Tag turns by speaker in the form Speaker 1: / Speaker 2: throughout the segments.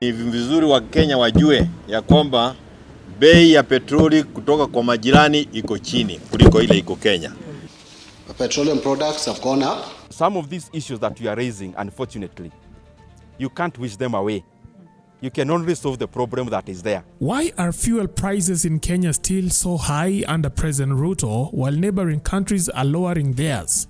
Speaker 1: Ni vizuri wa Kenya wajue ya kwamba bei ya petroli kutoka kwa majirani iko chini kuliko ile iko Kenya.
Speaker 2: Petroleum products have gone up.
Speaker 3: Some of these issues that you are raising, unfortunately, you can't wish them away. You can only solve the problem that is there.
Speaker 4: Why are fuel prices in Kenya still so high under President Ruto while neighboring countries are lowering theirs?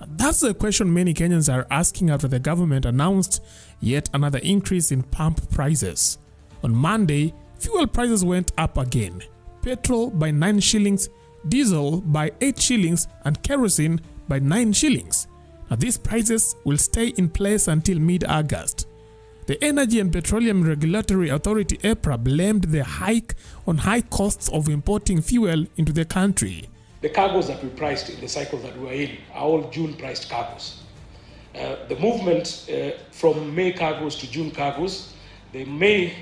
Speaker 4: That's the question many Kenyans are asking after the government announced yet another increase in pump prices. On Monday, fuel prices went up again. Petrol by 9 shillings, diesel by 8 shillings, and kerosene by 9 shillings. Now these prices will stay in place until mid-August. The Energy and Petroleum Regulatory Authority EPRA blamed the hike on high costs of importing fuel into the country.
Speaker 5: The cargoes that we priced in the cycle that we were in are all June priced cargoes. The movement from May cargoes to June cargoes, the May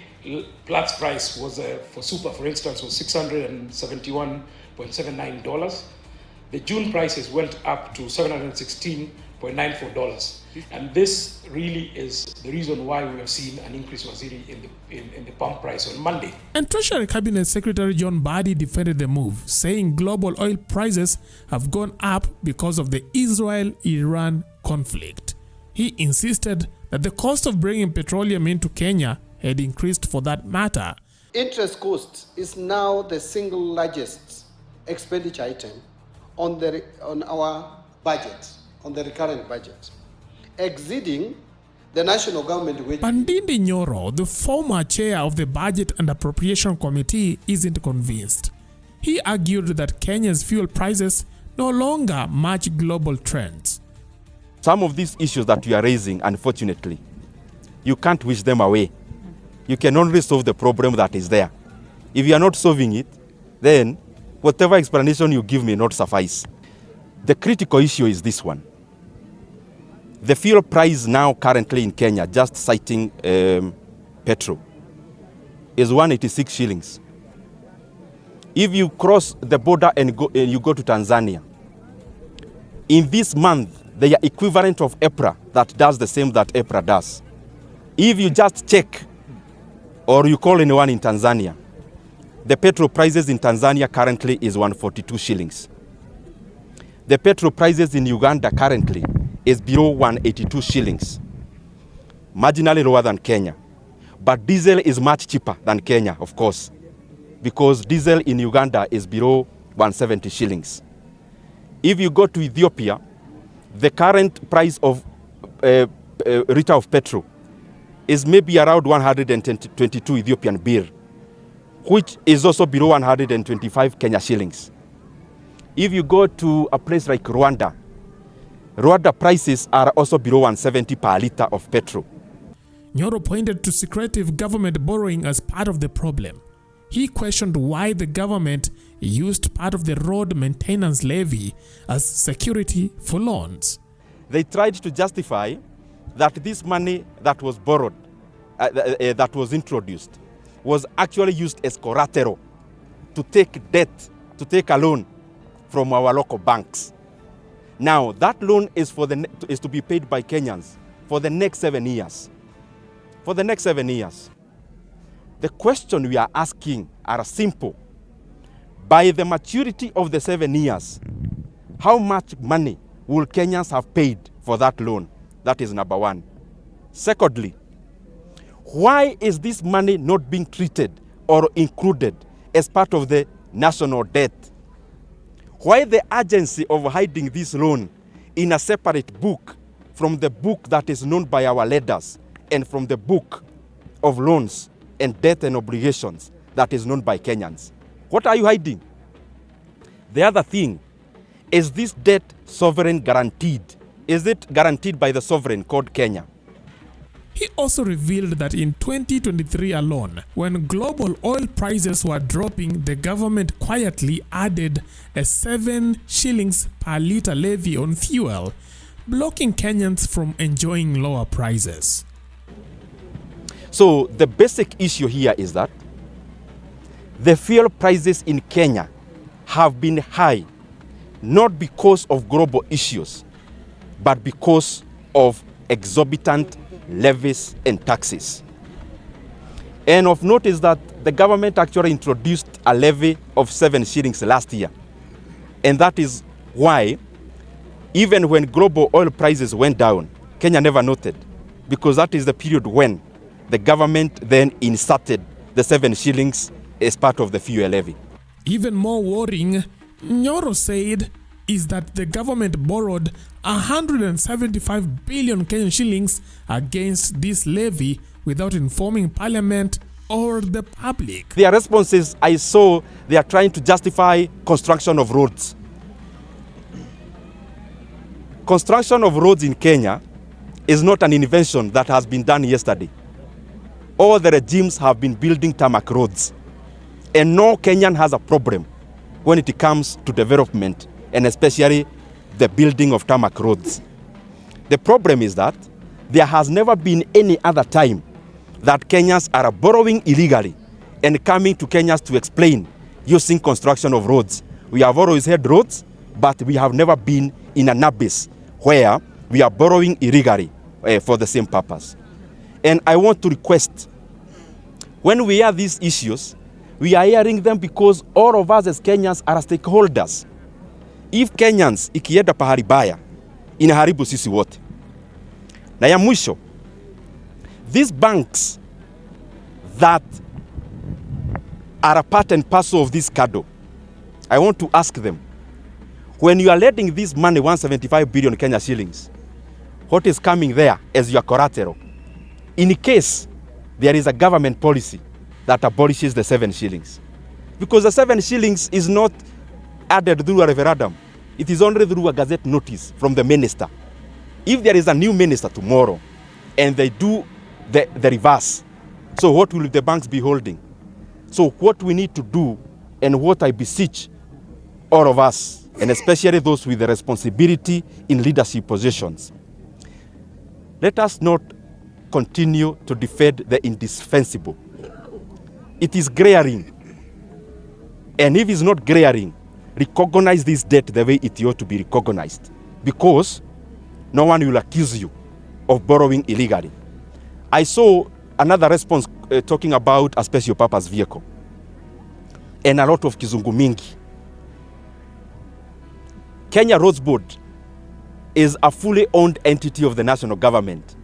Speaker 5: Platts price was for super, for instance, was $671.79. The June prices went up to $716.94. And this really is the reason why we have seen an increase in the pump price on Monday.
Speaker 4: And Treasury Cabinet Secretary John Mbadi defended the move, saying global oil prices have gone up because of the Israel-Iran conflict. He insisted that the cost of bringing petroleum into Kenya had increased for that matter.
Speaker 2: Interest cost is now the single largest expenditure item on our budget, on the recurrent budget, exceeding the national government wage.
Speaker 4: Ndindi Nyoro, the former chair of the Budget and Appropriation Committee, isn't convinced. He argued that Kenya's fuel prices no longer match global trends.
Speaker 3: Some of these issues that you are raising, unfortunately, you can't wish them away. You can only solve the problem that is there. If you are not solving it, then whatever explanation you give may not suffice. The critical issue is this one. The fuel price now currently in Kenya, just citing petrol, is 186 shillings. If you cross the border and you go to Tanzania, in this month, they are equivalent of EPRA that does the same that EPRA does. If you just check or you call anyone in Tanzania, the petrol prices in Tanzania currently is 142 shillings. The petrol prices in Uganda currently is below 182 shillings, marginally lower than Kenya. But diesel is much cheaper than Kenya, of course, because diesel in Uganda is below 170 shillings. If you go to Ethiopia, the current price of liter of petrol is maybe around 122 Ethiopian birr, which is also below 125 Kenya shillings. If you go to a place like Rwanda prices are also below 170 per liter of petrol.
Speaker 4: Nyoro pointed to secretive government borrowing as part of the problem. He questioned why the government used part of the road maintenance levy as security for loans.
Speaker 3: They tried to justify that this money that was borrowed, that was introduced, was actually used as collateral to take debt, to take a loan from our local banks. Now, that loan is to be paid by Kenyans for the next 7 years. For the next 7 years. The question we are asking are simple. By the maturity of the 7 years, how much money will Kenyans have paid for that loan? That is number one. Secondly, why is this money not being treated or included as part of the national debt? Why the urgency of hiding this loan in a separate book from the book that is known by our leaders and from the book of loans and debt and obligations that is known by Kenyans? What are you hiding? The other thing, is this debt sovereign guaranteed? Is it guaranteed by the sovereign called Kenya?
Speaker 4: He also revealed that in 2023 alone, when global oil prices were dropping, the government quietly added a 7 shillings per liter levy on fuel, blocking Kenyans from enjoying lower prices.
Speaker 3: So the basic issue here is that the fuel prices in Kenya have been high, not because of global issues, but because of exorbitant levies and taxes. And of note is that the government actually introduced a levy of 7 shillings last year. And that is why, even when global oil prices went down, Kenya never noted, because that is the period when the government then inserted the 7 shillings as part of the fuel levy.
Speaker 4: Even more worrying, Nyoro said, is that the government borrowed 175 billion Kenyan shillings against this levy without informing Parliament or the public.
Speaker 3: Their responses, I saw they are trying to justify construction of roads. Construction of roads in Kenya is not an invention that has been done yesterday. All the regimes have been building tarmac roads. And no Kenyan has a problem when it comes to development, and especially the building of tarmac roads. The problem is that there has never been any other time that Kenyans are borrowing illegally and coming to Kenyans to explain using construction of roads. We have always had roads, but we have never been in an abyss where we are borrowing illegally for the same purpose. And I want to request, when we hear these issues, we are hearing them because all of us as Kenyans are stakeholders. If Kenyans ikienda pahali baya, inaharibu sisi wote. Na ya mwisho, these banks that are a part and parcel of this CADO, I want to ask them, when you are lending this money, 175 billion Kenya shillings, what is coming there as your collateral? In case there is a government policy that abolishes the 7 shillings. Because the 7 shillings is not added through a referendum. It is only through a gazette notice from the minister. If there is a new minister tomorrow and they do the reverse, so what will the banks be holding? So what we need to do, and what I beseech all of us, and especially those with the responsibility in leadership positions, let us not continue to defend the indispensable. It is glaring. And if it's not glaring, recognize this debt the way it ought to be recognized, because no one will accuse you of borrowing illegally. I saw another response talking about a special purpose vehicle and a lot of kizungu mingi. Kenya Roads Board is a fully owned entity of the national government,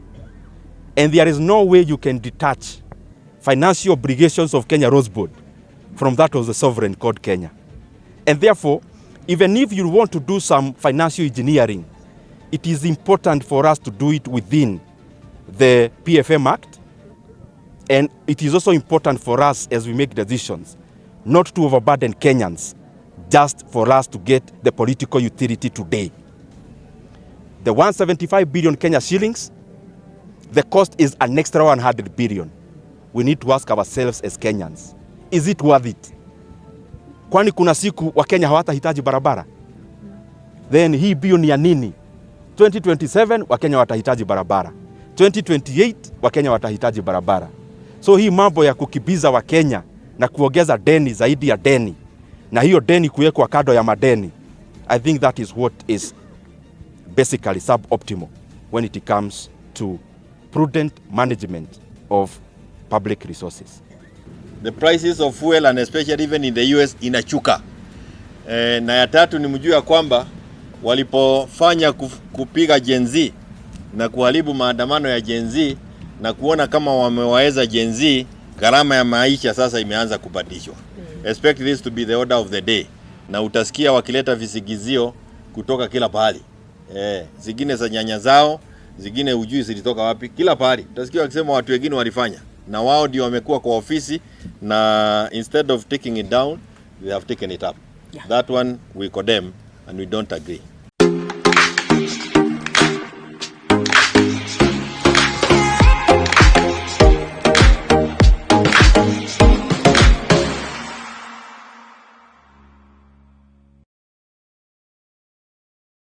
Speaker 3: and there is no way you can detach financial obligations of Kenya Roads Board from that of the sovereign called Kenya. And therefore, even if you want to do some financial engineering, it is important for us to do it within the PFM Act. And it is also important for us, as we make decisions, not to overburden Kenyans just for us to get the political utility today. The 175 billion Kenya shillings, the cost is an extra 100 billion. We need to ask ourselves as Kenyans, is it worth it? Kwani kuna siku wa Kenya hawatahitaji barabara? Then hii bilioni ya nini? 2027 wa Kenya watahitaji barabara. 2028 wa Kenya watahitaji barabara. So hii mambo ya kukibiza wa Kenya na kuongeza deni zaidi ya deni, na hiyo deni kuwekwa kado ya madeni, I think that is what is basically suboptimal when it comes to prudent management of public resources.
Speaker 1: The prices of fuel, and especially even in the US, inachuka. Na ya tatu ni mjue kwamba walipofanya kupiga Gen Z na kuharibu maandamano ya Gen Z na kuona kama wamewaweza Gen Z, gharama ya maisha sasa imeanza kupandishwa. Expect this to be the order of the day. Na utasikia wakileta visigizio kutoka kila pahali. Zingine za nyanya zao, zingine ujui zilitoka wapi, kila pahali. Utasikia wakisema watu wengine walifanya, na wao ndio wamekuwa kwa ofisi, na instead of taking it down, they have taken it up. Yeah. That one we condemn and we don't agree.